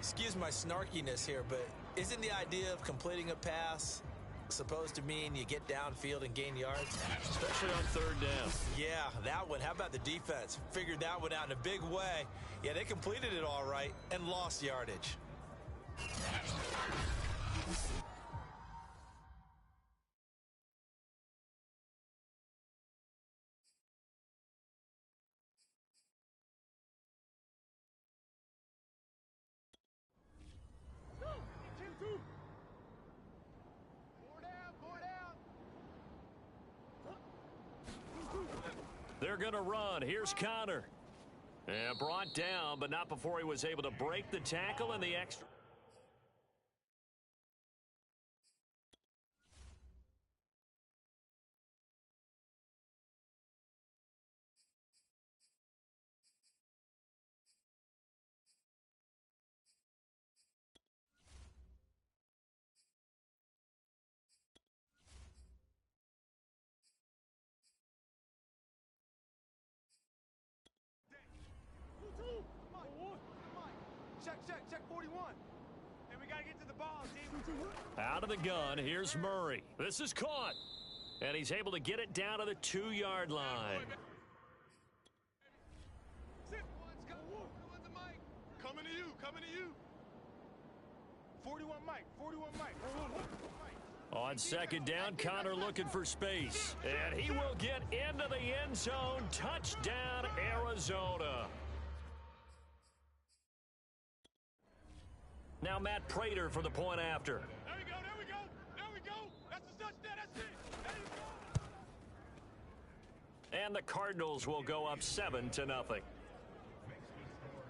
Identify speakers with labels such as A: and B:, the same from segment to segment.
A: Excuse my snarkiness here, but isn't the idea of completing a pass supposed to mean you get downfield and gain yards?
B: Especially on third down.
A: Yeah, that one. How about the defense? Figured that one out in a big way. Yeah, they completed it all right and lost yardage.
B: They're going to run. Here's Connor. And brought down, but not before he was able to break the tackle and the extra.
C: Check 41. And we got to get to the ball, team.
B: Out of the gun, here's Murray. This is caught. And he's able to get it down to the 2-yard line.
C: Coming to you. 41 Mike.
B: On second down, Connor looking for space. And he will get into the end zone. Touchdown, Arizona. Now Matt Prater for the point after.
C: There we go. That's the touchdown. That's it. There you go.
B: And the Cardinals will go up 7-0.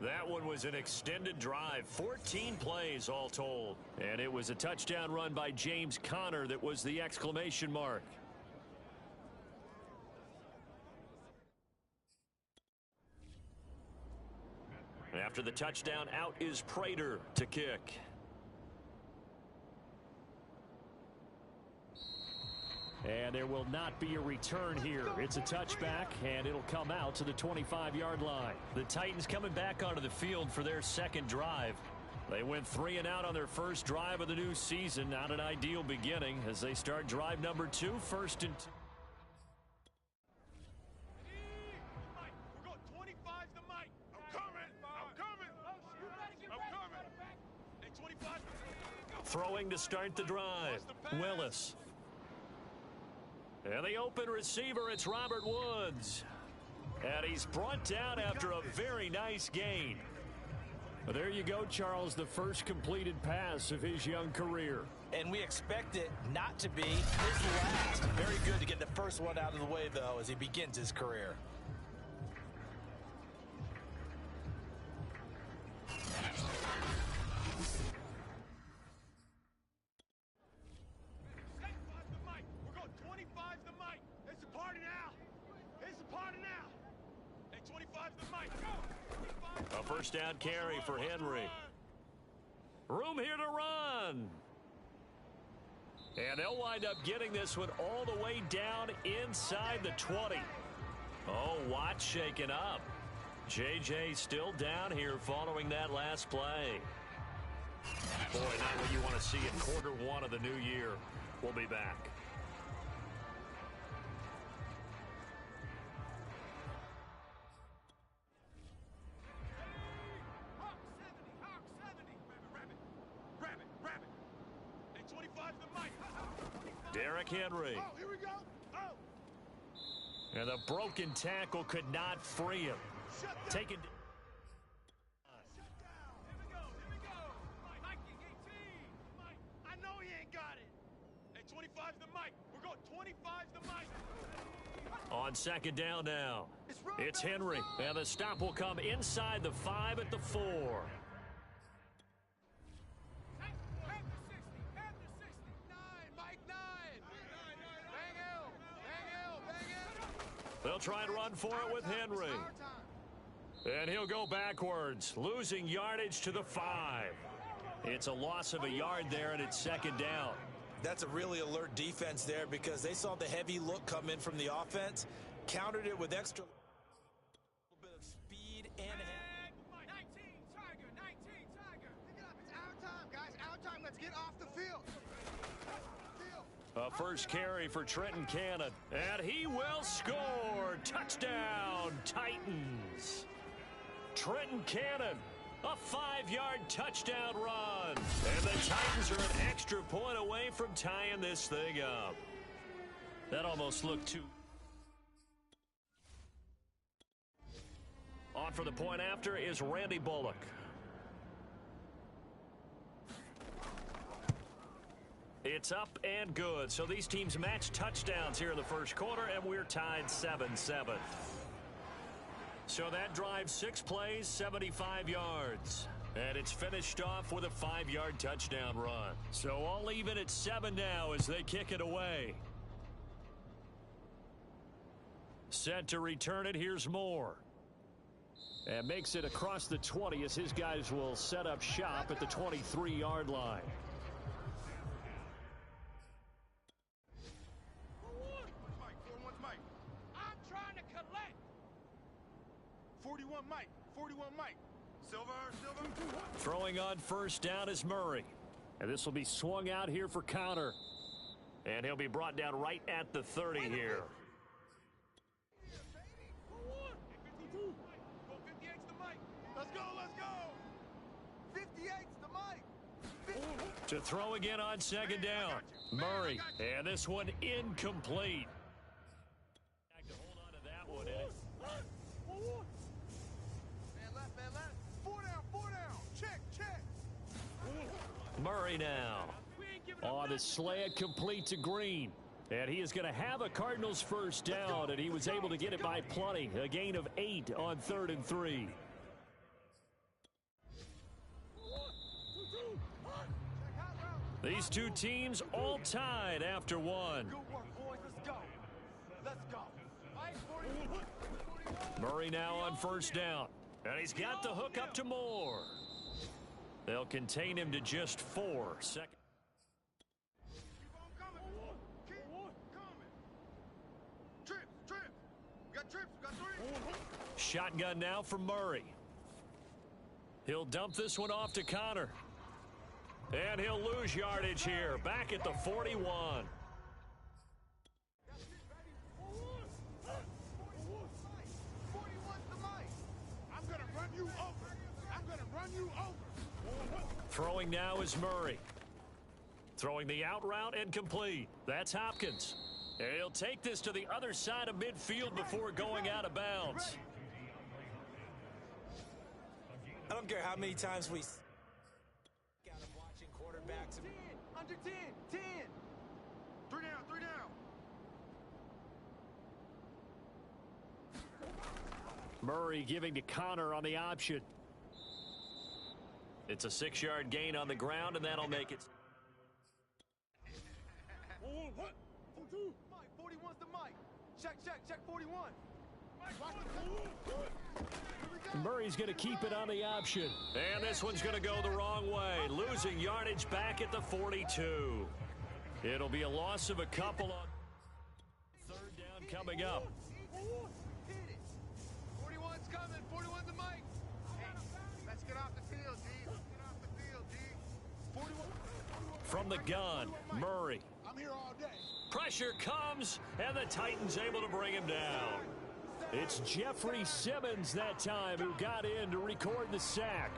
B: That one was an extended drive, 14 plays all told. And it was a touchdown run by James Conner that was the exclamation mark. After the touchdown, out is Prater to kick. And there will not be a return here. It's a touchback, and it'll come out to the 25-yard line. The Titans coming back onto the field for their second drive. They went 3 and out on their first drive of the new season. Not an ideal beginning as they start drive number 2, 1st and 2. Throwing to start the drive, Willis. And the open receiver, it's Robert Woods. And he's brought down after a very nice gain. But there you go, Charles, the first completed pass of his young career.
A: And we expect it not to be his last. Very good to get the first one out of the way, though, as he begins his career.
B: A first down carry for Henry. Room here to run. And they'll wind up getting this one all the way down inside the 20. Oh, Watt shaken up. J.J. still down here following that last play. Boy, not what you want to see in quarter 1 of the new year. We'll be back. Derrick Henry.
C: Oh, here we go. Oh.
B: And the broken tackle could not free him. Taken.
C: Shut down. Here we go. Mikey, 18. Mike, I know he ain't got it. Hey, 25's the Mike. We're going 25's the Mike.
B: On second down now. It's Henry. And the stop will come inside the 5 at the 4. They'll try and run for it with Henry. And he'll go backwards, losing yardage to the 5. It's a loss of a yard there, and it's second down.
A: That's a really alert defense there because they saw the heavy look come in from the offense, countered it with extra bit of speed and
C: 19 Tiger.
B: The first carry for Trenton Cannon. And he will score. Touchdown, Titans. Trenton Cannon, a 5-yard touchdown run. And the Titans are an extra point away from tying this thing up. That almost looked too... On for the point after is Randy Bullock. It's up and good. So these teams match touchdowns here in the first quarter, and we're tied 7-7. So that drive, 6 plays, 75 yards. And it's finished off with a 5-yard touchdown run. So all even at 7 now as they kick it away. Set to return it. Here's Moore. And makes it across the 20 as his guys will set up shop at the 23-yard line.
C: I'm trying to collect. 41 Mike. 41 Mike. Silver.
B: Throwing on first down is Murray. And this will be swung out here for Connor. And he'll be brought down right at the 30 here.
C: Let's go. 58's the Mike.
B: To throw again on second down. Murray. And this one incomplete. To hold on to that one.
C: Man left. 4 down. Check.
B: Murray now. On the slant, complete to Green. And he is going to have a Cardinals first down, and he was able to get it by plenty. A gain of 8 on 3rd and 3. These two teams all tied after one.
C: Good work, boys. Let's go.
B: Murray now on first down. And he's got the hook up to Moore. They'll contain him to just 4. Second.
C: Keep on coming. Trips. We got trips. We got 3.
B: Shotgun now from Murray. He'll dump this one off to Connor. And he'll lose yardage here. Back at the 41.
C: 41's the Mike. I'm going to run you over.
B: Throwing now is Murray. Throwing the out route and complete. That's Hopkins. And he'll take this to the other side of midfield before going out of bounds.
A: I don't care how many times we out of watching quarterbacks.
C: 10, under 10. 3 down.
B: Murray giving to Connor on the option. It's a 6-yard gain on the ground, and that'll make it.
C: What? 42. Mike, 41's the Mike. Check 41.
B: Murray's going to keep it on the option. And this one's going to go the wrong way. Losing yardage back at the 42. It'll be a loss of a couple on 3rd down coming up.
C: 41's coming. 41's the Mike. Let's get off the field, G. 41.
B: From the gun, Murray.
C: I'm here all day.
B: Pressure comes, and the Titans able to bring him down. It's Jeffrey Simmons that time who got in to record the sack.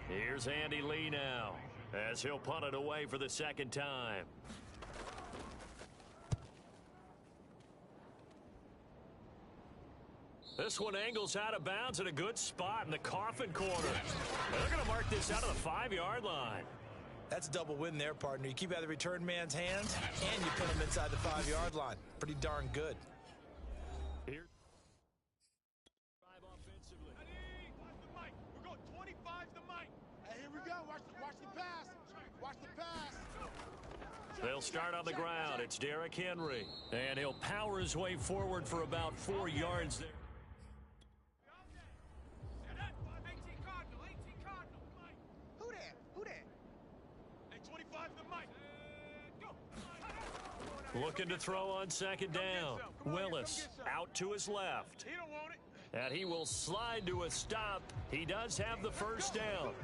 B: Here's Andy Lee now as he'll punt it away for the 2nd time. This one angles out of bounds in a good spot in the coffin corner. They're going to mark this out of the 5-yard line.
A: That's a double win there, partner. You keep out of the return man's hands, and you put him inside the 5-yard line. Pretty darn good.
B: Here. Drive offensively.
C: Watch the Mike. We're going 25's the Mike. Hey, here we go. Watch the pass. Watch the pass.
B: They'll start on the ground. It's Derrick Henry. And he'll power his way forward for about 4 yards there.
C: 18 Cardinal. Mike. Who that? Hey, 25's the Mike. Go.
B: Looking to throw on 2nd down. Willis out to his left.
C: He don't want it.
B: And he will slide to a stop. He does have the first down.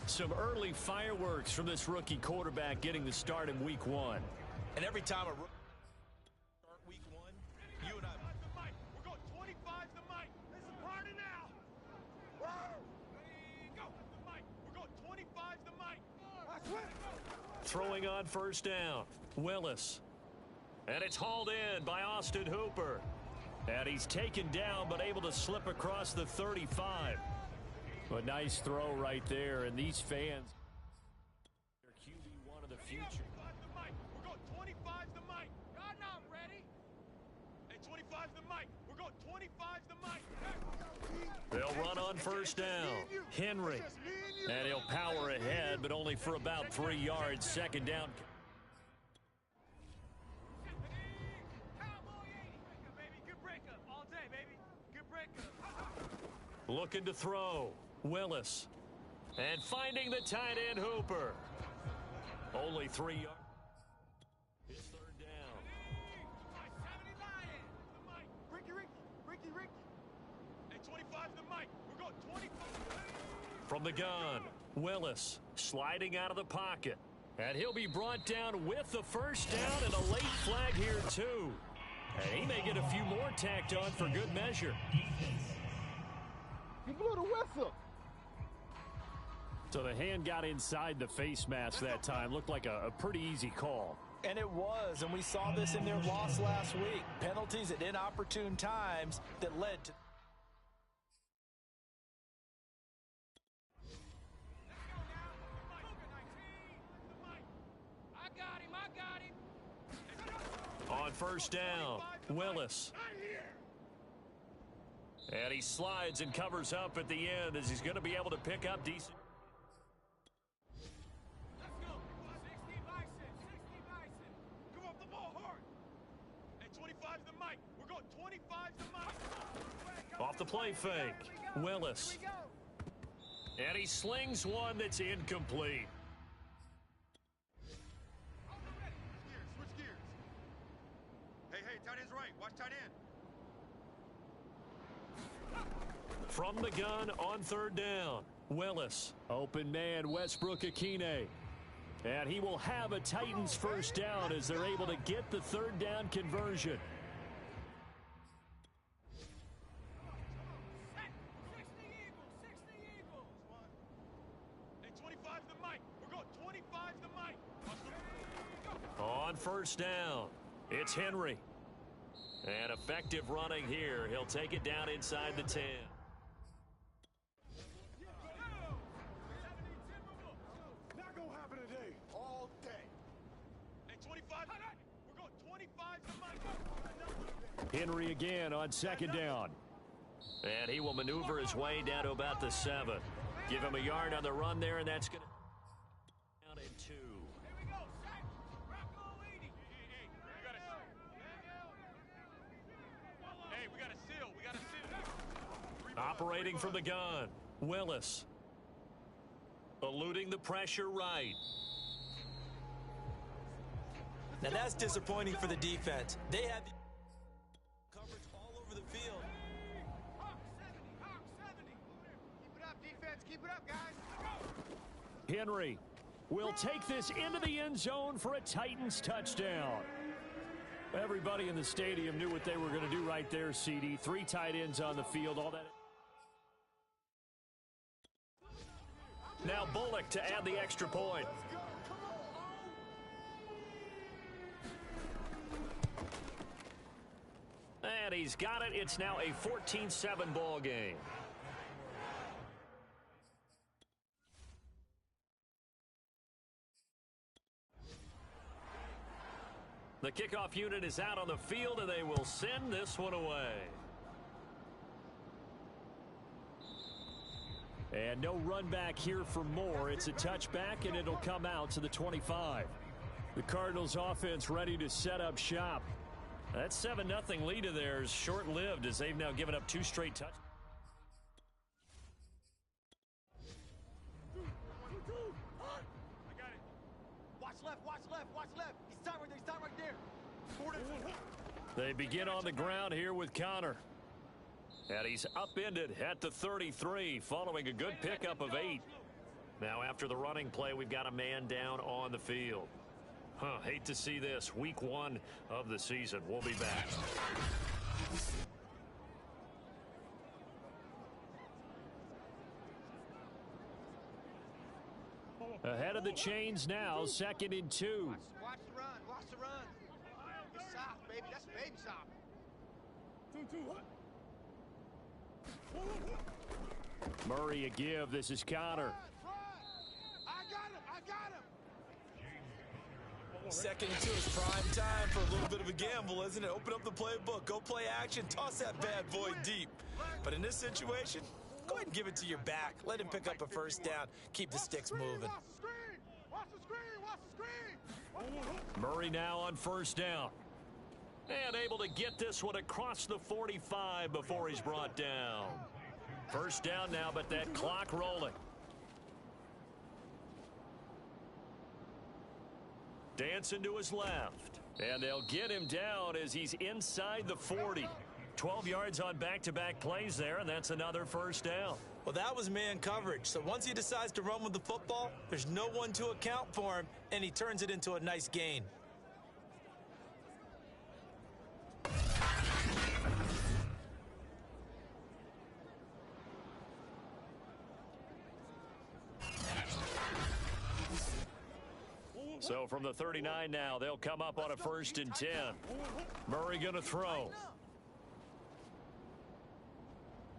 B: Some early fireworks from this rookie quarterback getting the start in week one.
A: And every time a rookie start week one, you and I.
C: We're going 25 the mic. It's a party now. Woo! Go. The mic. We're going 25 the mic. I swear.
B: Throwing on first down, Willis. And it's hauled in by Austin Hooper. And he's taken down but able to slip across the 35. A nice throw right there, and these fans, their QB1 of the future.
C: We're going 25 the mic. God, now I'm ready. Hey, 25 the mic. We're going 25 the mic.
B: They'll run on first down. Henry. And he'll power ahead, but only for about 3 yards. Second down. Looking to throw. Willis. And finding the tight end, Hooper. Only 3 yards. It's third down.
C: Ricky. Hey, 25 the mic. We're going 25.
B: From the gun, Willis sliding out of the pocket. And he'll be brought down with the first down and a late flag here, too. And he may get a few more tacked on for good measure.
D: You blew the whistle.
B: So the hand got inside the face mask that time. Looked like a pretty easy call.
A: And it was, and we saw this in their loss last week. Penalties at inopportune times that led to...
C: I got him.
B: On first down, Willis. And he slides and covers up at the end as he's going to be able to pick up decent.
C: Let's go. 60 Bison. Come off the ball hard. Hey, 25 the mic. We're going 25 the mic.
B: Off the play fake, Willis. And he slings one that's incomplete.
C: Switch gears. Hey, tight end's right. Watch tight end.
B: From the gun on third down, Willis. Open man, Westbrook-Ikhine. And he will have a Titans first down as they're able to get the third down conversion.
C: 60 Eagles. Hey, 25 the mic. We're going 25 the mic.
B: On first down, it's Henry. And effective running here. He'll take it down inside the 10.
C: Not gonna happen today. All day. Hey, 25. We're going 25 to mic.
B: Henry again on second down. And he will maneuver his way down to about the 7. Give him a yard on the run there, and that's going to down in 2.
C: Here we go. Sack. Rocco Eady. Hey, we got a seal.
B: Operating from the gun, Willis. Eluding the pressure right.
A: Now that's disappointing for the defense. They had coverage all over the field.
C: Hawk 70. Keep it up, defense. Keep it up, guys.
B: Henry will take this into the end zone for a Titans touchdown. Everybody in the stadium knew what they were going to do right there, CD. 3 tight ends on the field, all that. Now Bullock to add the extra point. And he's got it. It's now a 14-7 ball game. The kickoff unit is out on the field, and they will send this one away. And no run back here for more. It's a touchback, and it'll come out to the 25. The Cardinals offense ready to set up shop. That 7-0 lead of theirs short-lived as they've now given up 2 straight touchdowns.
C: I got it. Watch left. He's time right there.
B: They begin on the ground here with Connor. And he's upended at the 33 following a good pickup of 8. Now after the running play, we've got a man down on the field. Hate to see this. Week 1 of the season. We'll be back. Ahead of the chains now, 2nd and 2.
C: Watch the run. Watch the run. It's soft, baby. That's baby soft. 2-2.
B: Murray a give. This is Connor.
C: I got him. I got him.
A: 2nd and 2 is prime time for a little bit of a gamble, isn't it? Open up the playbook. Go play action. Toss that bad boy deep. But in this situation, go ahead and give it to your back. Let him pick up a first down. Keep the sticks moving.
C: Watch the screen. Watch the screen.
B: Murray now on first down. And able to get this one across the 45 before he's brought down. First down now, but that clock rolling. Dancing to his left. And they'll get him down as he's inside the 40. 12 yards on back-to-back plays there, and that's another first down.
A: Well, that was man coverage. So once he decides to run with the football, there's no one to account for him, and he turns it into a nice gain.
B: So from the 39 now, they'll come up on a 1st and 10. Murray going to throw.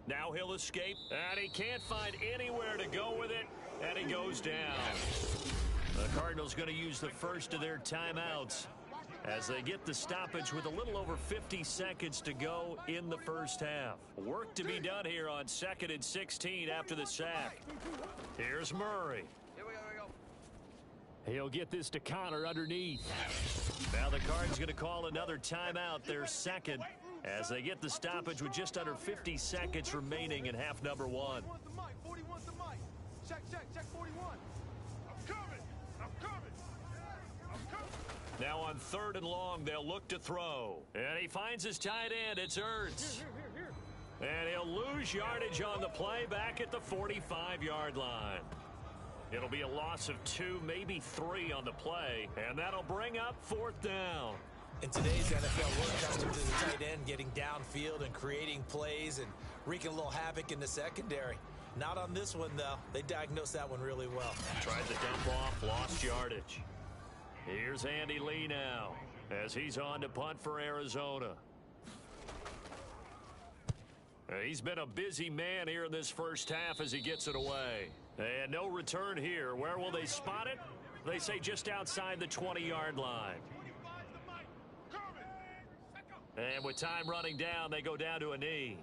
B: Now he'll escape, and he can't find anywhere to go with it, and he goes down. The Cardinals going to use the first of their timeouts as they get the stoppage with a little over 50 seconds to go in the first half. Work to be done here on 2nd and 16 after the sack. Here's Murray.
C: Here we go.
B: He'll get this to Connor underneath. Now the Cards going to call another timeout, their second, as they get the stoppage with just under 50 seconds remaining in half number 1.
C: 41's the mic. Check 41. I'm coming.
B: Now on 3rd and long, they'll look to throw. And he finds his tight end. It's Ertz. And he'll lose yardage on the play back at the 45-yard line. It'll be a loss of 2, maybe 3 on the play, and that'll bring up 4th down.
A: In today's NFL, we're accustomed to the tight end getting downfield and creating plays and wreaking a little havoc in the secondary. Not on this one, though. They diagnosed that one really well.
B: Tried to dump off, lost yardage. Here's Andy Lee now as he's on to punt for Arizona. He's been a busy man here in this first half as he gets it away. And no return here. Where will they spot it? They say just outside the 20-yard line. And with time running down, they go down to a knee.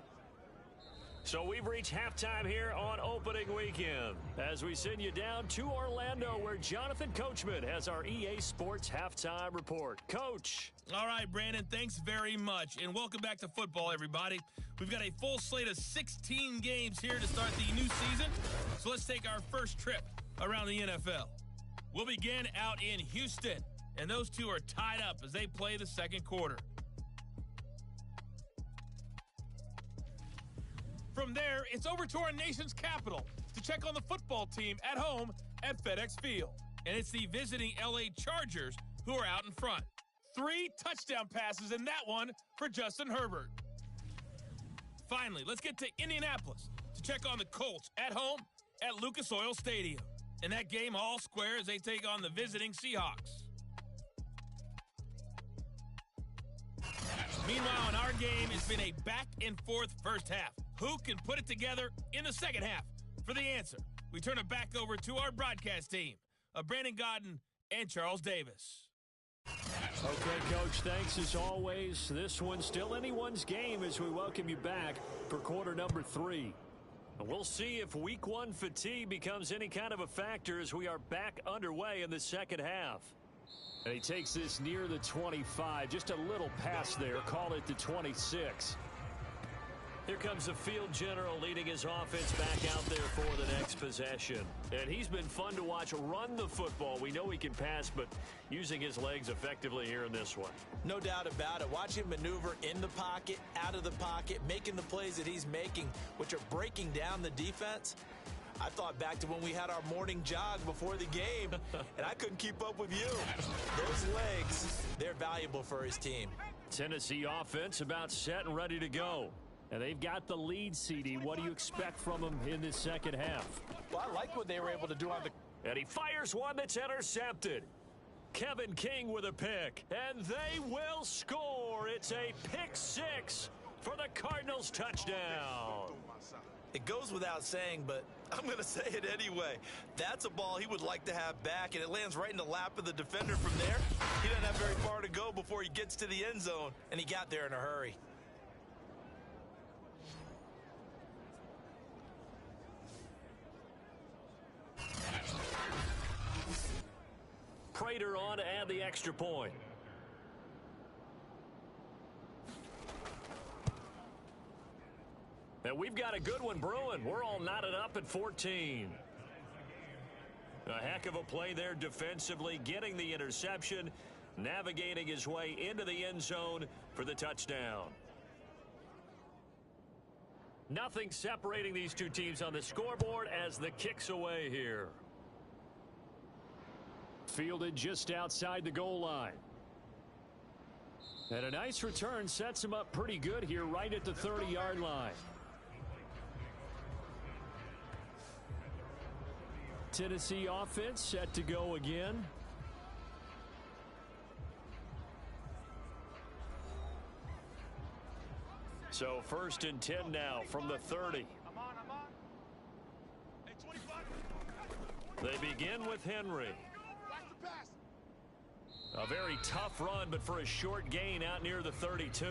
B: So we've reached halftime here on opening weekend as we send you down to Orlando where Jonathan Coachman has our EA Sports halftime report. Coach.
D: All right, Brandon, thanks very much. And welcome back to football, everybody. We've got a full slate of 16 games here to start the new season. So let's take our first trip around the NFL. We'll begin out in Houston, and those two are tied up as they play the second quarter. From there, it's over to our nation's capital to check on the football team at home at FedEx Field. And it's the visiting LA Chargers who are out in front. 3 touchdown passes in that one for Justin Herbert. Finally, let's get to Indianapolis to check on the Colts at home at Lucas Oil Stadium. And that game all square as they take on the visiting Seahawks. Meanwhile, in our game, it's been a back-and-forth first half. Who can put it together in the second half? For the answer, we turn it back over to our broadcast team of Brandon Godden and Charles Davis.
B: Okay, Coach, thanks as always. This one's still anyone's game as we welcome you back for quarter number 3. We'll see if week 1 fatigue becomes any kind of a factor as we are back underway in the second half. And he takes this near the 25, just a little pass there, call it the 26. Here comes the field general leading his offense back out there for the next possession. And he's been fun to watch run the football. We know he can pass, but using his legs effectively here in this one.
A: No doubt about it. Watch him maneuver in the pocket, out of the pocket, making the plays that he's making, which are breaking down the defense. I thought back to when we had our morning jog before the game, and I couldn't keep up with you. Those legs, they're valuable for his team.
B: Tennessee offense about set and ready to go. And they've got the lead, CD. What do you expect from them in this second half?
A: Well, I like what they were able to do on the...
B: And he fires one that's intercepted. Kevin King with a pick. And they will score. It's a pick six for the Cardinals touchdown.
A: It goes without saying, but I'm going to say it anyway. That's a ball he would like to have back, and it lands right in the lap of the defender from there. He doesn't have very far to go before he gets to the end zone, and he got there in a hurry.
B: Prater on to add the extra point. And we've got a good one brewing. We're all knotted up at 14. A heck of a play there defensively, getting the interception, navigating his way into the end zone for the touchdown. Nothing separating these two teams on the scoreboard as the kick's away here. Fielded just outside the goal line. And a nice return sets him up pretty good here right at the 30-yard line. Tennessee offense set to go again. So 1st and 10 now from the 30. They begin with Henry. A very tough run, but for a short gain out near the 32.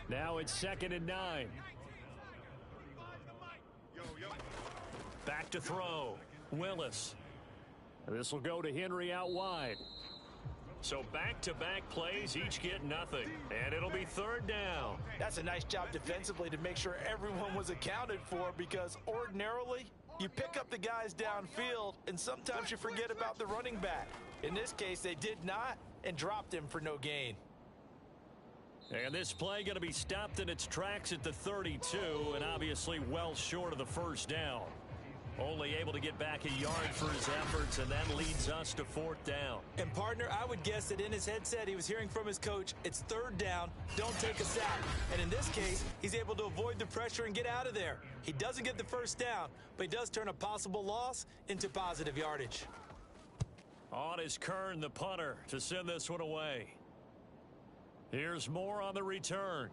B: Now it's 2nd and 9. Back to throw. Willis. This will go to Henry out wide. So back-to-back plays, each get nothing. And it'll be 3rd down.
A: That's a nice job defensively to make sure everyone was accounted for, because ordinarily you pick up the guys downfield and sometimes you forget about the running back. In this case, they did not and dropped him for no gain.
B: And this play going to be stopped in its tracks at the 32, and obviously well short of the 1st down. Only able to get back a yard for his efforts, and that leads us to 4th down.
A: And partner, I would guess that in his headset he was hearing from his coach, it's 3rd down, don't take a sack. And in this case, he's able to avoid the pressure and get out of there. He doesn't get the 1st down, but he does turn a possible loss into positive yardage.
B: On is Kern, the punter, to send this one away. Here's more on the return.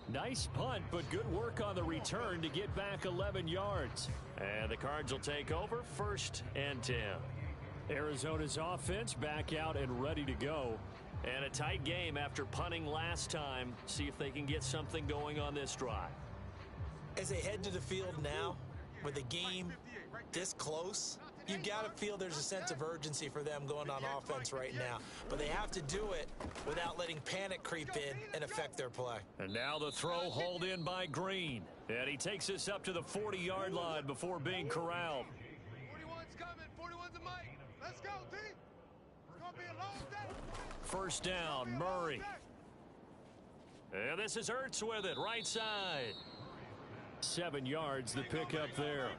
B: Nice punt, but good work on the return to get back 11 yards. And the Cards will take over 1st and 10. Arizona's offense back out and ready to go. And a tight game after punting last time. See if they can get something going on this drive.
A: As they head to the field now, with the game this close, you got to feel there's a sense of urgency for them going on offense right now. But they have to do it without letting panic creep in and affect their play.
B: And now the throw hauled in by Green. And he takes us up to the 40-yard line before being corralled.
C: 41's coming. 41's a mic. Let's go, team. It's going to be a long day.
B: 1st down, Murray. And this is Ertz with it, right side. 7 yards, the pickup there.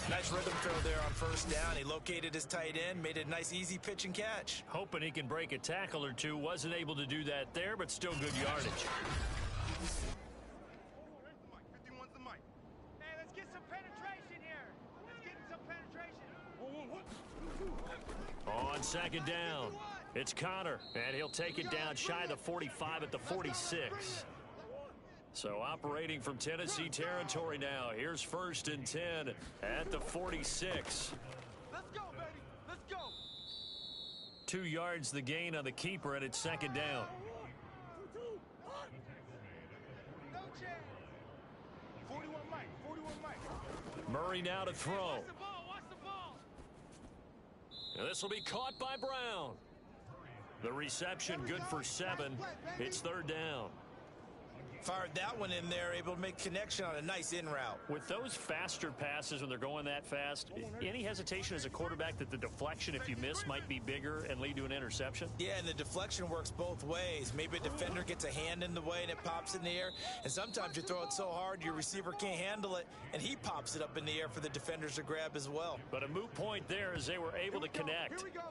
A: Nice rhythm throw there on 1st down. He located his tight end, made a nice easy pitch and catch.
B: Hoping he can break a tackle or two. Wasn't able to do that there, but still good yardage.
C: 51's the mic. Hey, let's get some penetration here. Let's get some penetration.
B: On 2nd down, it's Connor, and he'll take it down shy of the 45 at the 46. So operating from Tennessee territory now. Here's 1st and 10 at the 46.
C: Let's go, baby. Let's go.
B: 2 yards the gain on the keeper, and it's 2nd down.
C: No chance. 41 mic. 41 mic.
B: Murray now to throw.
C: Watch the ball. Watch the ball.
B: And this will be caught by Brown. The reception good for 7. It's 3rd down.
A: Fired that one in there, able to make connection on a nice in route.
B: With those faster passes when they're going that fast, any hesitation as a quarterback that the deflection, if you miss, might be bigger and lead to an interception?
A: Yeah, and the deflection works both ways. Maybe a defender gets a hand in the way and it pops in the air, and sometimes you throw it so hard your receiver can't handle it, and he pops it up in the air for the defenders to grab as well.
B: But a moot point there as they were able to connect.
C: Here we go.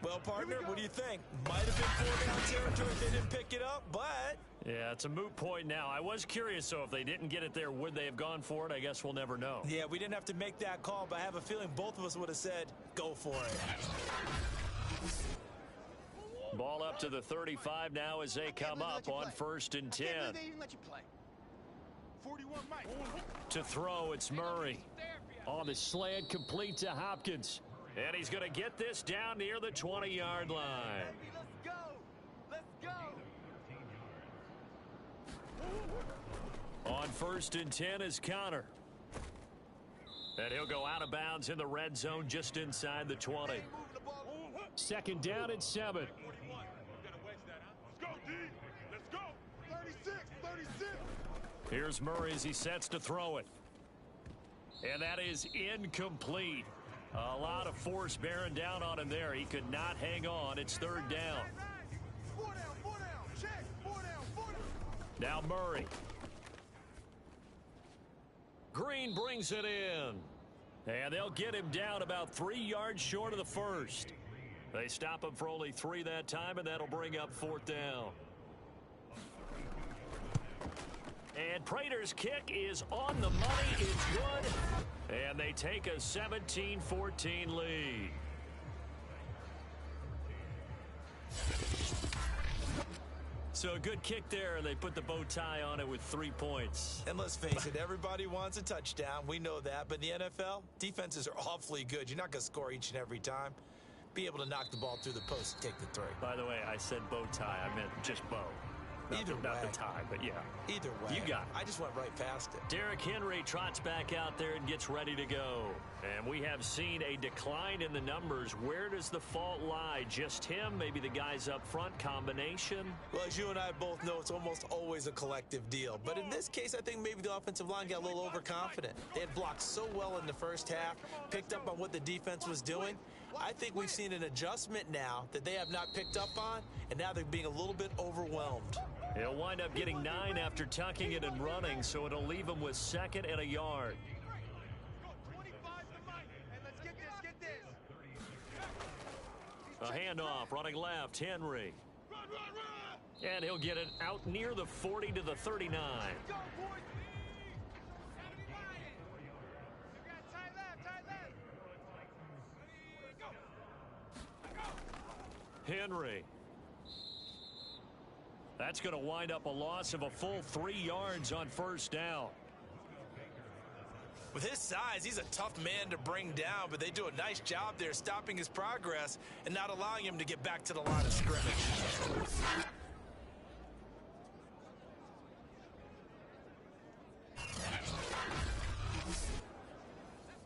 A: Well, partner, what do you think? Might have been 4-down territory if they didn't pick it up, but...
B: Yeah, it's a moot point now. I was curious, so if they didn't get it there, would they have gone for it? I guess we'll never know.
A: Yeah, we didn't have to make that call, but I have a feeling both of us would have said, go for it.
B: Ball up to the 35 now as they come up on 1st and 10.
C: They even let you play. 41 Mike.
B: To throw, it's Murray. On the slant, complete to Hopkins. And he's going to get this down near the 20-yard line.
C: Let's go. Let's go.
B: On 1st and 10 is Connor. And he'll go out of bounds in the red zone just inside the 20. 2nd down and 7.
C: 41. Gotta wedge that, huh? Let's go, D. Let's go. 36, 36.
B: Here's Murray as he sets to throw it. And that is incomplete. A lot of force bearing down on him there. He could not hang on. It's 3rd down.
C: 4 down, 4 down. Check. 4 down, 4 down.
B: Now Murray. Green brings it in. And they'll get him down about 3 yards short of the first. They stop him for only 3 that time, and that'll bring up 4th down. And Prater's kick is on the money. It's good. And they take a 17-14 lead. So a good kick there, and they put the bow tie on it with 3 points.
A: And let's face it, everybody wants a touchdown. We know that. But in the NFL, defenses are awfully good. You're not going to score each and every time. Be able to knock the ball through the post and take the 3.
B: By the way, I said bow tie. I meant just bow. Not the tie, but yeah.
A: Either way.
B: You got it.
A: I just went right past it.
B: Derrick Henry trots back out there and gets ready to go. And we have seen a decline in the numbers. Where does the fault lie? Just him? Maybe the guys up front? Combination?
A: Well, as you and I both know, it's almost always a collective deal. But in this case, I think maybe the offensive line got a little overconfident. They had blocked so well in the first half, picked up on what the defense was doing. I think we've seen an adjustment now that they have not picked up on, and now they're being a little bit overwhelmed.
B: He'll wind up getting 9 after tucking it and running, so it'll leave him with 2nd and a yard.
C: Go 25 to Mike. And let's get this,
B: A handoff, running left, Henry.
C: Run, run, run.
B: And he'll get it out near the 40 to the 39.
C: Go, boys. Tight left, tight left. Go.
B: Henry. That's going to wind up a loss of a full 3 yards on 1st down.
A: With his size, he's a tough man to bring down, but they do a nice job there stopping his progress and not allowing him to get back to the line of scrimmage.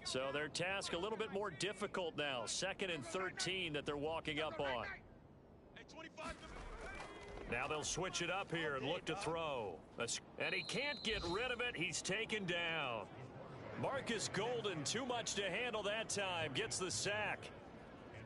B: So their task a little bit more difficult now. 2nd and 13 that they're walking up on.
C: Hey, 25 to
B: Now they'll switch it up here and look to throw. And he can't get rid of it. He's taken down. Marcus Golden, too much to handle that time, gets the sack.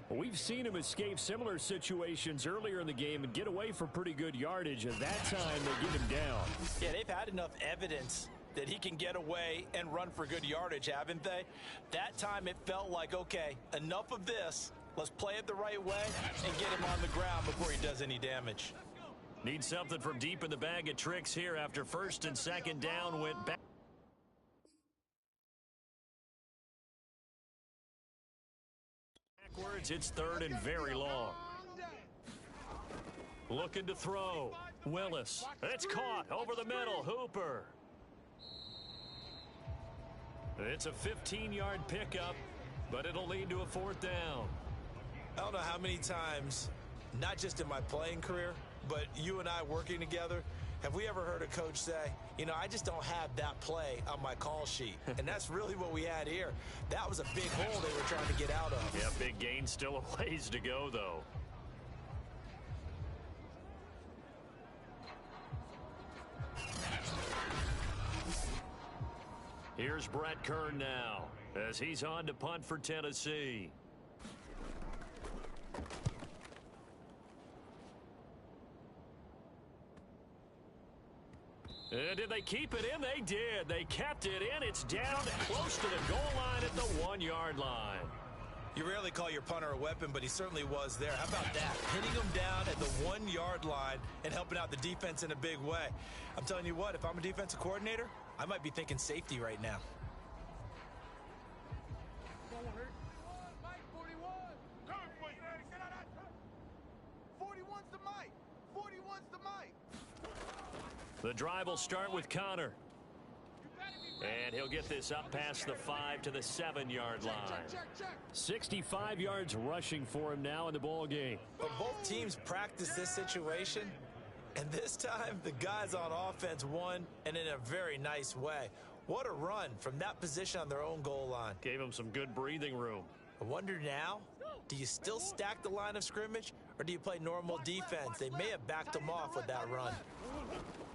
B: We've seen him escape similar situations earlier in the game and get away for pretty good yardage, and that time they get him down.
A: Yeah, they've had enough evidence that he can get away and run for good yardage, haven't they? That time it felt like, okay, enough of this. Let's play it the right way and get him on the ground before he does any damage.
B: Need something from deep in the bag of tricks here after 1st and 2nd down went back. Backwards, it's 3rd and very long. Looking to throw. Willis. It's caught over the middle. Hooper. It's a 15-yard pickup, but it'll lead to a 4th down.
A: I don't know how many times, not just in my playing career, but you and I working together, have we ever heard a coach say, you know, I just don't have that play on my call sheet? And that's really what we had here. That was a big hole they were trying to get out of.
B: Yeah, big gain, still a ways to go, though. Here's Brett Kern now as he's on to punt for Tennessee. And did they keep it in? They did. They kept it in. It's down close to the goal line at the 1-yard line.
A: You rarely call your punter a weapon, but he certainly was there. How about that? Hitting him down at the 1-yard line and helping out the defense in a big way. I'm telling you what, if I'm a defensive coordinator, I might be thinking safety right now.
C: Mike, 41. Come, boy. 41's the Mike. 41's the Mike.
B: The drive will start with Connor. And he'll get this up past the 5 to the 7-yard line.
C: Check.
B: 65 yards rushing for him now in the ball game.
A: But both teams practiced this situation, and this time the guys on offense won, and in a very nice way. What a run from that position on their own goal line.
B: Gave him some good breathing room.
A: I wonder now, do you still stack the line of scrimmage, or do you play normal defense? They may have backed them off with that run.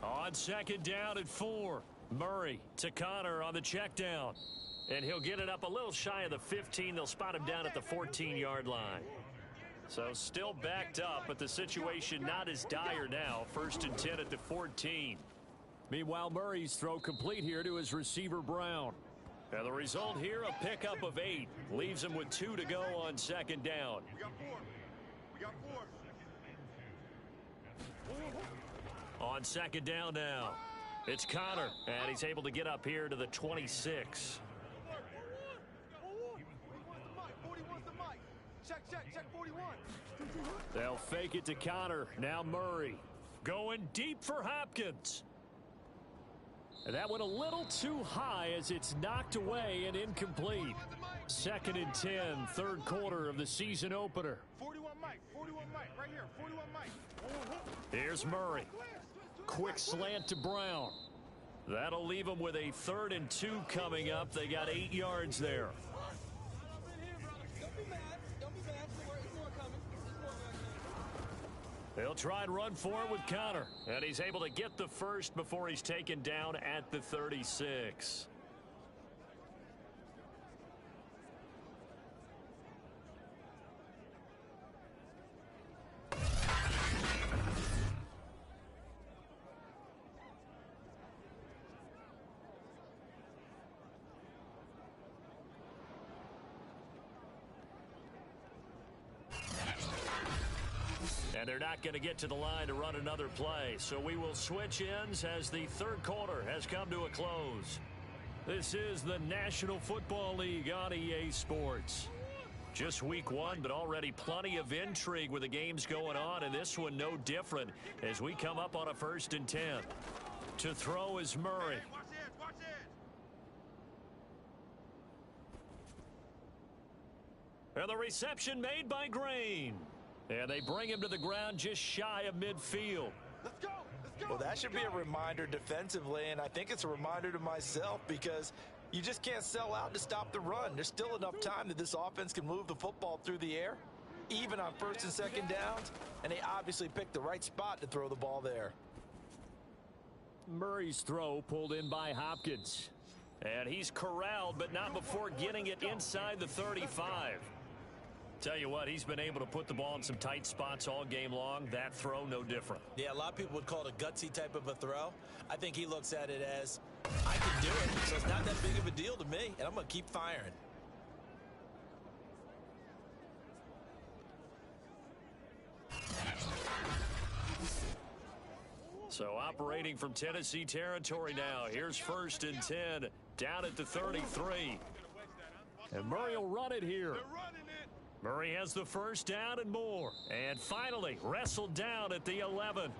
B: On second down at 4. Murray to Connor on the check down. And he'll get it up a little shy of the 15. They'll spot him down at the 14-yard line. So still backed up, but the situation not as dire now. 1st and 10 at the 14. Meanwhile, Murray's throw complete here to his receiver, Brown. And the result here, a pickup of 8. Leaves him with 2 to go on second down.
C: We got 4.
B: On second down now, it's Connor, and he's able to get up here to the 26.
C: 41's the Mike. Check, 41.
B: They'll fake it to Connor. Now Murray going deep for Hopkins. And that went a little too high as it's knocked away and incomplete. 2nd and 10, third quarter of the season opener.
C: 41 Mike, right here, 41 Mike.
B: Here's Murray. Quick slant to Brown. That'll leave them with a 3rd and 2 coming up. They got 8 yards there. They'll try and run for it with Connor. And he's able to get the first before he's taken down at the 36. And they're not going to get to the line to run another play. So we will switch ends as the third quarter has come to a close. This is the National Football League on EA Sports. Just week 1, but already plenty of intrigue with the games going on, and this one no different as we come up on a 1st and 10. To throw is Murray.
C: Watch it.
B: And the reception made by Green. And they bring him to the ground just shy of midfield.
C: Let's go.
A: Well, that should be a reminder defensively, and I think it's a reminder to myself because you just can't sell out to stop the run. There's still enough time that this offense can move the football through the air, even on 1st and 2nd downs, and they obviously picked the right spot to throw the ball there.
B: Murray's throw pulled in by Hopkins. And he's corralled, but not before getting it inside the 35. Tell you what, he's been able to put the ball in some tight spots all game long. That throw, no different.
A: Yeah, a lot of people would call it a gutsy type of a throw. I think he looks at it as, I can do it, so it's not that big of a deal to me, and I'm going to keep firing.
B: So operating from Tennessee territory now. Here's 1st and 10, down at the 33. And Murray will run it here.
C: They're running it.
B: Murray has the first down and more. And finally, wrestled down at the 11.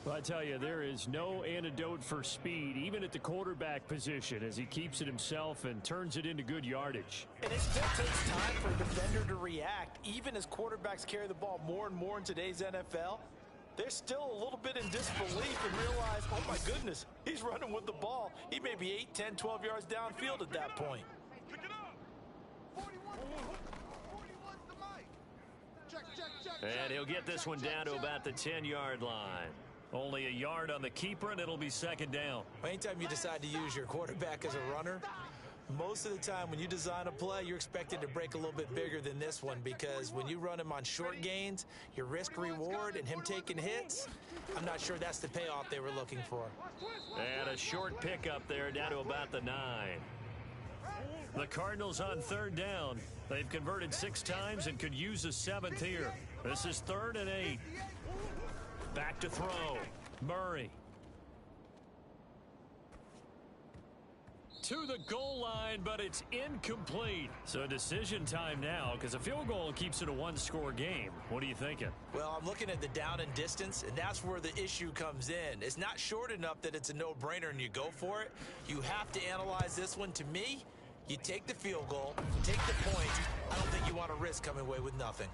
B: Well, I tell you, there is no antidote for speed, even at the quarterback position, as he keeps it himself and turns it into good yardage.
A: And it still takes time for a defender to react. Even as quarterbacks carry the ball more and more in today's NFL, they're still a little bit in disbelief and realize, oh my goodness, he's running with the ball. He may be 8, 10, 12 yards downfield at that point.
C: Pick it up. 41's the Mike. Check.
B: And he'll get this one down to about the 10-yard line. Only a yard on the keeper, and it'll be second down.
A: Anytime you decide to use your quarterback as a runner, most of the time when you design a play, you're expected to break a little bit bigger than this one, because when you run him on short gains, your risk reward and him taking hits, I'm not sure that's the payoff they were looking for.
B: And a short pickup there down to about the 9. The Cardinals on third down. They've converted 6 times and could use a 7th here. This is 3rd and 8. Back to throw. Murray. To the goal line, but it's incomplete. So decision time now, because a field goal keeps it a 1-score game. What are you thinking?
A: Well, I'm looking at the down and distance, and that's where the issue comes in. It's not short enough that it's a no-brainer and you go for it. You have to analyze this one. To me, you take the field goal, take the point. I don't think you want to risk coming away with nothing.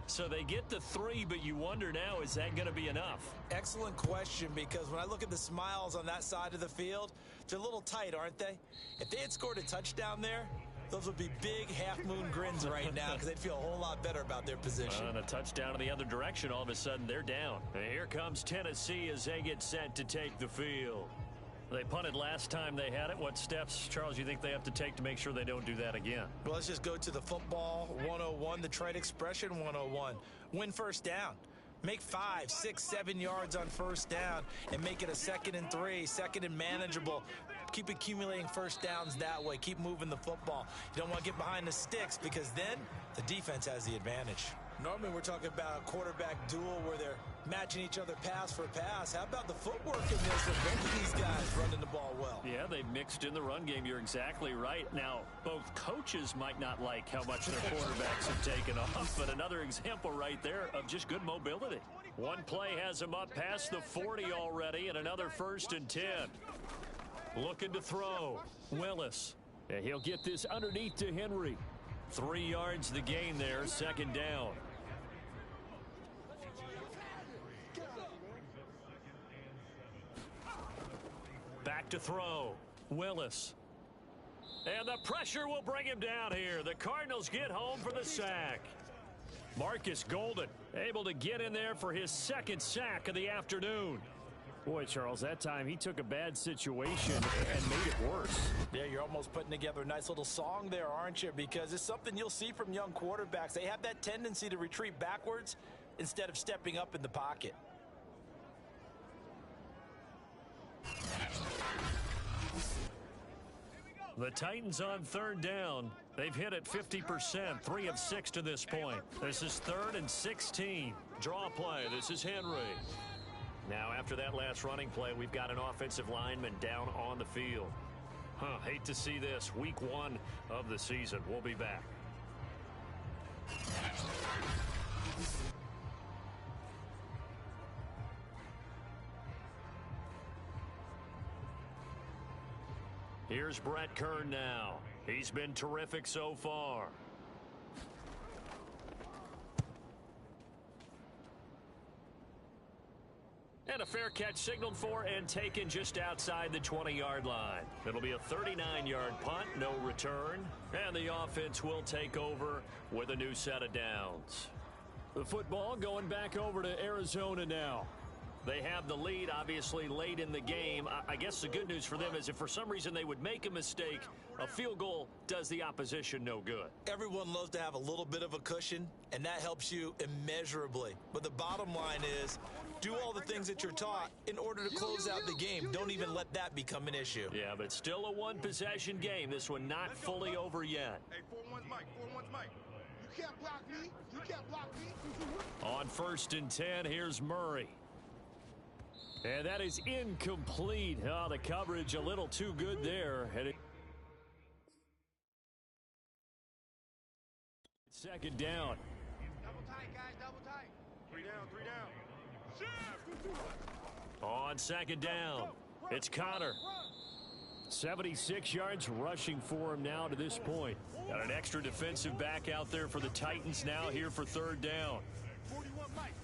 B: So they get the 3, but you wonder now, is that going to be enough?
A: Excellent question, because when I look at the smiles on that side of the field, they're a little tight, aren't they? If they had scored a touchdown there, those would be big half-moon grins right now, because they'd feel a whole lot better about their position.
B: And a touchdown in the other direction, all of a sudden they're down. And here comes Tennessee as they get set to take the field. They punted last time they had it. What steps, Charles, you think they have to take to make sure they don't do that again?
A: Well, let's just go to the football 101, the trade expression 101. Win first down. Make 5, 6, 7 yards on first down and make it a 2nd and 3, 2nd and manageable. Keep accumulating first downs that way. Keep moving the football. You don't want to get behind the sticks, because then the defense has the advantage. Normally we're talking about a quarterback duel where they're matching each other pass for pass. How about the footwork in this of both of these guys running the ball well?
B: Yeah, they've mixed in the run game. You're exactly right. Now, both coaches might not like how much their quarterbacks have taken off, but another example right there of just good mobility. One play has him up past the 40 already, and another 1st and 10. Looking to throw. Willis. And he'll get this underneath to Henry. 3 yards the gain there, 2nd down. Back to throw. Willis. And the pressure will bring him down here. The Cardinals get home for the sack. Marcus Golden able to get in there for his 2nd sack of the afternoon. Boy, Charles, that time he took a bad situation and made it worse.
A: Yeah, you're almost putting together a nice little song there, aren't you? Because it's something you'll see from young quarterbacks. They have that tendency to retreat backwards instead of stepping up in the pocket.
B: The Titans on 3rd down. They've hit it 50%, 3 of 6 to this point. This is 3rd and 16. Draw play. This is Henry. Now, after that last running play, we've got an offensive lineman down on the field. Hate to see this. Week 1 of the season. We'll be back. Here's Brett Kern now. He's been terrific so far. And a fair catch signaled for and taken just outside the 20-yard line. It'll be a 39-yard punt, no return. And the offense will take over with a new set of downs. The football going back over to Arizona now. They have the lead, obviously, late in the game. I guess the good news for them is if for some reason they would make a mistake, a field goal does the opposition no good.
A: Everyone loves to have a little bit of a cushion, and that helps you immeasurably. But the bottom line is, do all the things that you're taught in order to close out the game. Don't even let that become an issue.
B: Yeah, but still a one-possession game. This one not fully over yet.
C: Hey, 4-1's Mike. 4-1's Mike. You can't block me. You can't block me.
B: On 1st and 10, here's Murray. And that is incomplete. Oh, the coverage a little too good there. Second down.
C: Double tight, guys. Double tight. 3 down. 3 down.
B: On 2nd down, it's Connor. 76 yards rushing for him now to this point. Got an extra defensive back out there for the Titans now here for 3rd down.
C: 41 Mike.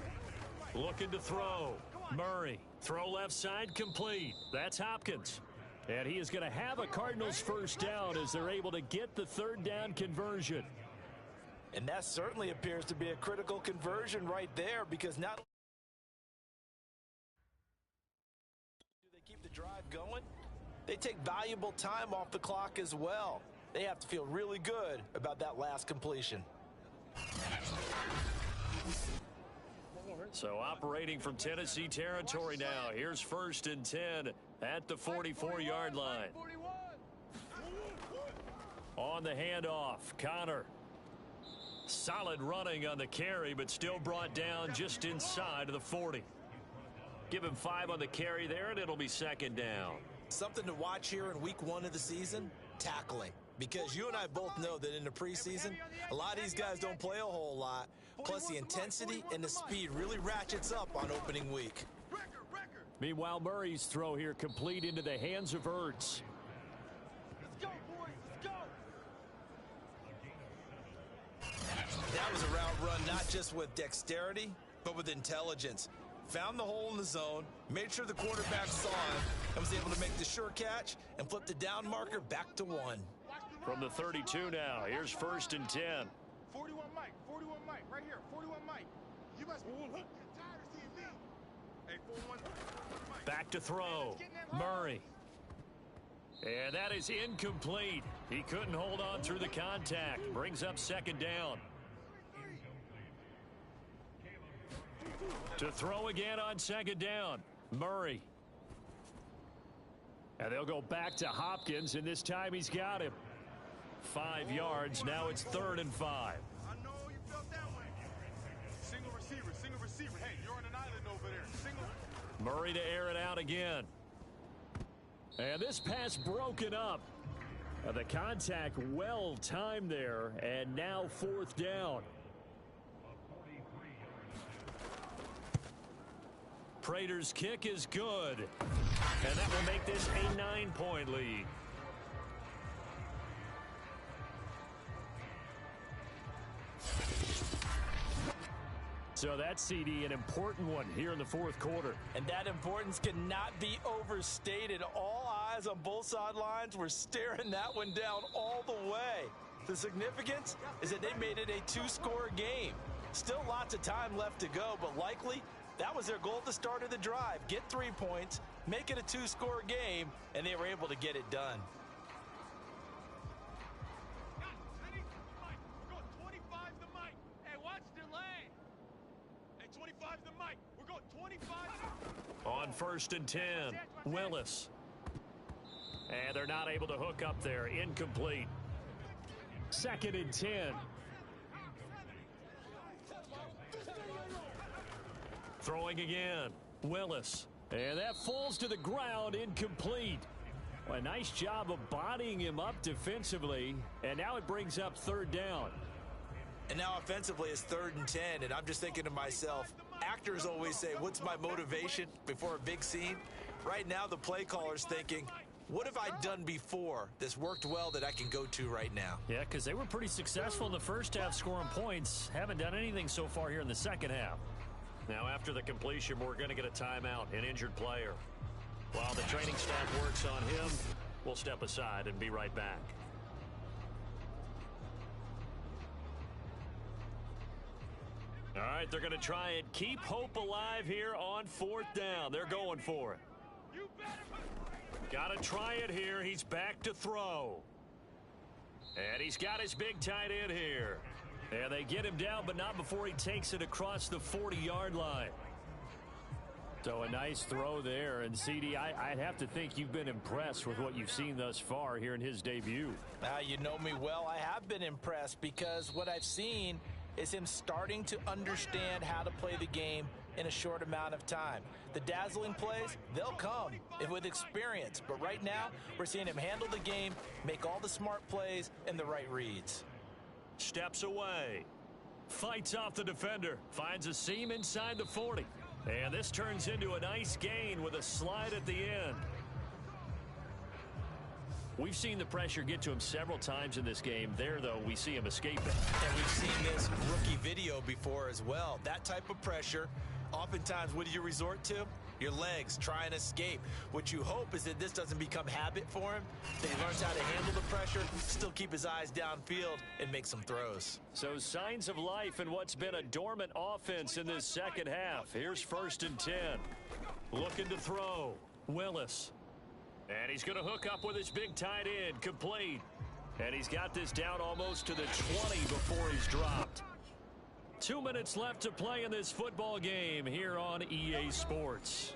B: Looking to throw. Murray. Throw left side complete. That's Hopkins. And he is going to have a Cardinals first down as they're able to get the 3rd down conversion.
A: And that certainly appears to be a critical conversion right there, because not do they keep the drive going, they take valuable time off the clock as well. They have to feel really good about that last completion.
B: So operating from Tennessee territory now. Here's 1st and 10 at the 44-yard line. On the handoff, Connor. Solid running on the carry, but still brought down just inside of the 40. Give him 5 on the carry there, and it'll be 2nd down.
A: Something to watch here in week 1 of the season, tackling. Because you and I both know that in the preseason, a lot of these guys don't play a whole lot. Plus, the intensity and the speed really ratchets up on opening week.
B: Meanwhile, Murray's throw here complete into the hands of Ertz.
C: Let's go, boys. Let's go.
A: That was a route run not just with dexterity, but with intelligence. Found the hole in the zone, made sure the quarterback saw it, and was able to make the sure catch and flip the down marker back to 1.
B: From the 32 now, here's 1st and 10.
C: 41 Mike, right here, 41 Mike. You must be tired of seeing me. Hey, 41 Mike.
B: Back to throw, Murray. And that is incomplete. He couldn't hold on through the contact. Brings up 2nd down. To throw again on 2nd down, Murray. And they'll go back to Hopkins, and this time he's got him. 5 yards, now it's 3rd and 5.
C: I know you felt that way. Single receiver. Hey, you're on an island over there.
B: Murray to air it out again. And this pass broken up. The contact well timed there, and now 4th down. Prater's kick is good, and that will make this a 9-point lead. So that's, CD, an important one here in the 4th quarter.
A: And that importance cannot be overstated. All eyes on both sidelines were staring that one down all the way. The significance is that they made it a 2-score game. Still lots of time left to go, but likely that was their goal at the start of the drive. Get 3 points, make it a 2-score game, and they were able to get it done.
C: We're going 25 to Mike. Hey, watch the lane. Hey, 25 to Mike. We're going 25.
B: On 1st and 10, Willis. And they're not able to hook up there. Incomplete. 2nd and 10. Throwing again, Willis. And that falls to the ground, incomplete. A nice job of bodying him up defensively. And now it brings up 3rd down.
A: And now offensively it's 3rd and 10, and I'm just thinking to myself, actors always say, what's my motivation before a big scene? Right now the play caller's thinking, what have I done before that's worked well that I can go to right now?
B: Yeah, because they were pretty successful in the first half scoring points. Haven't done anything so far here in the second half. Now after the completion, we're going to get a timeout, an injured player. While the training staff works on him, we'll step aside and be right back. All right, they're going to try and keep hope alive here on 4th down. They're going for it. Got to try it here. He's back to throw. And he's got his big tight end here. And they get him down, but not before he takes it across the 40-yard line. So a nice throw there. And, CD, I'd have to think you've been impressed with what you've seen thus far here in his debut.
A: You know me well. I have been impressed because what I've seen is him starting to understand how to play the game in a short amount of time. The dazzling plays, they'll come with experience. But right now, we're seeing him handle the game, make all the smart plays, and the right reads.
B: Steps away. Fights off the defender. Finds a seam inside the 40. And this turns into a nice gain with a slide at the end. We've seen the pressure get to him several times in this game. There, though, we see him escaping.
A: And we've seen this rookie video before as well. That type of pressure, oftentimes, what do you resort to? Your legs try and escape. What you hope is that this doesn't become habit for him, that he learns how to handle the pressure, still keep his eyes downfield, and make some throws.
B: So signs of life in what's been a dormant offense in this second half. Here's 1st and 10. Looking to throw. Willis. And he's going to hook up with his big tight end. Complete. And he's got this down almost to the 20 before he's dropped. 2 minutes left to play in this football game here on EA Sports.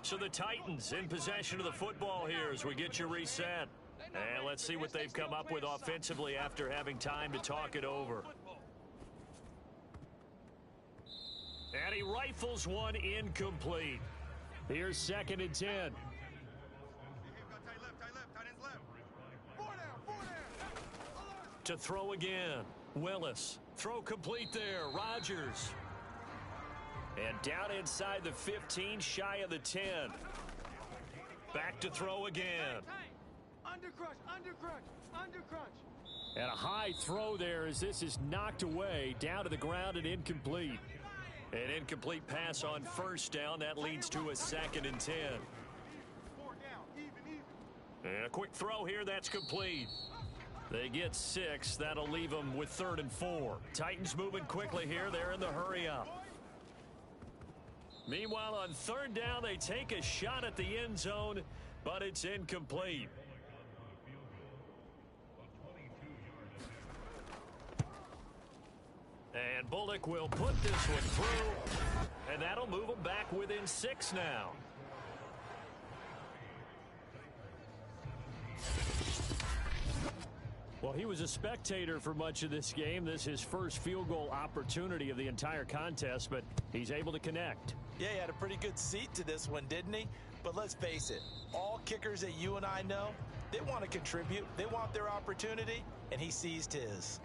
B: So the Titans in possession of the football here as we get you reset. And let's see what they've come up with offensively after having time to talk it over. And he rifles one incomplete. Here's 2nd and 10. To throw again. Willis. Throw complete there. Rodgers. And down inside the 15, shy of the 10. Back to throw again.
C: Under crunch.
B: And a high throw there as this is knocked away, down to the ground and incomplete. An incomplete pass on 1st down. That leads to a 2nd and 10. And a quick throw here. That's complete. They get 6. That'll leave them with 3rd and 4. Titans moving quickly here. They're in the hurry up. Meanwhile, on 3rd down, they take a shot at the end zone, but it's incomplete. And Bullock will put this one through, and that'll move them back within 6 now. Well, he was a spectator for much of this game. This is his first field goal opportunity of the entire contest, but he's able to connect.
A: Yeah, he had a pretty good seat to this one, didn't he? But let's face it, all kickers that you and I know, they want to contribute. They want their opportunity, and he seized his.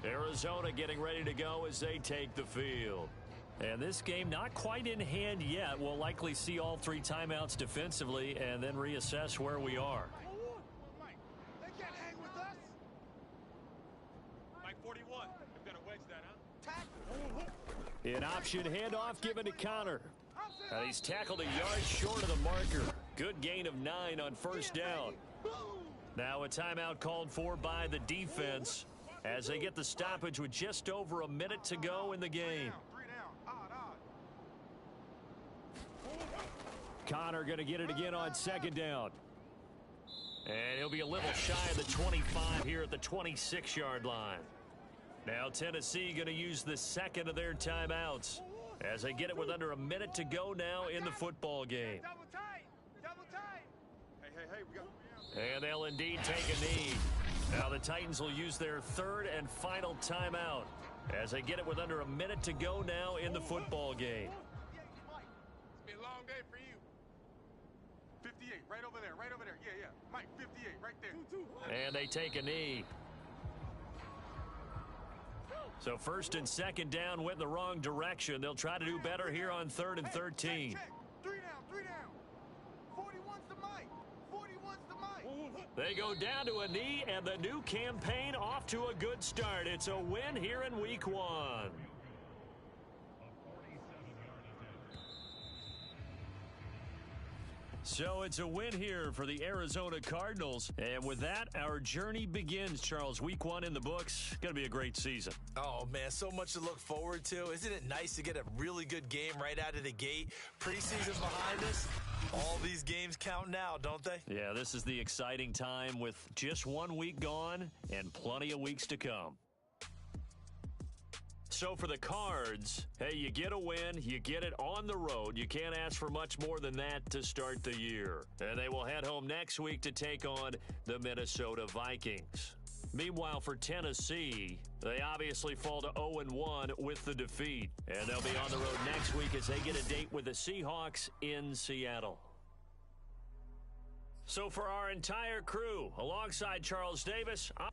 B: Arizona getting ready to go as they take the field. And this game not quite in hand yet. We'll likely see all 3 timeouts defensively and then reassess where we are.
C: They can't hang with us. Mike 41. They've got to wedge that, huh?
B: An option handoff given to Connor. And he's tackled a yard short of the marker. Good gain of 9 on 1st down. Now a timeout called for by the defense as they get the stoppage with just over a minute to go in the game. Connor going to get it again on 2nd down. And he'll be a little shy of the 25 here at the 26-yard line. Now Tennessee going to use the 2nd of their timeouts as they get it with under a minute to go now in the football game.
C: Double tight. Hey, we got.
B: And they'll indeed take a knee. Now the Titans will use their 3rd and final timeout as they get it with under a minute to go now in the football game.
C: It's been a long day for you. 58, right over there. Yeah. Mike, 58, right there.
B: And they take a knee. So 1st and 2nd down went in the wrong direction. They'll try to do better here on 3rd and 13.
C: Check. 3 down. 41's the Mike.
B: They go down to a knee, and the new campaign off to a good start. It's a win here in Week 1. So it's a win here for the Arizona Cardinals. And with that, our journey begins, Charles. Week 1 in the books. Going to be a great season.
A: Oh, man, so much to look forward to. Isn't it nice to get a really good game right out of the gate? Preseason behind us. All these games count now, don't they?
B: Yeah, this is the exciting time with just 1 week gone and plenty of weeks to come. So for the Cards, hey, you get a win, you get it on the road. You can't ask for much more than that to start the year. And they will head home next week to take on the Minnesota Vikings. Meanwhile, for Tennessee, they obviously fall to 0-1 with the defeat. And they'll be on the road next week as they get a date with the Seahawks in Seattle. So for our entire crew, alongside Charles Davis, I'm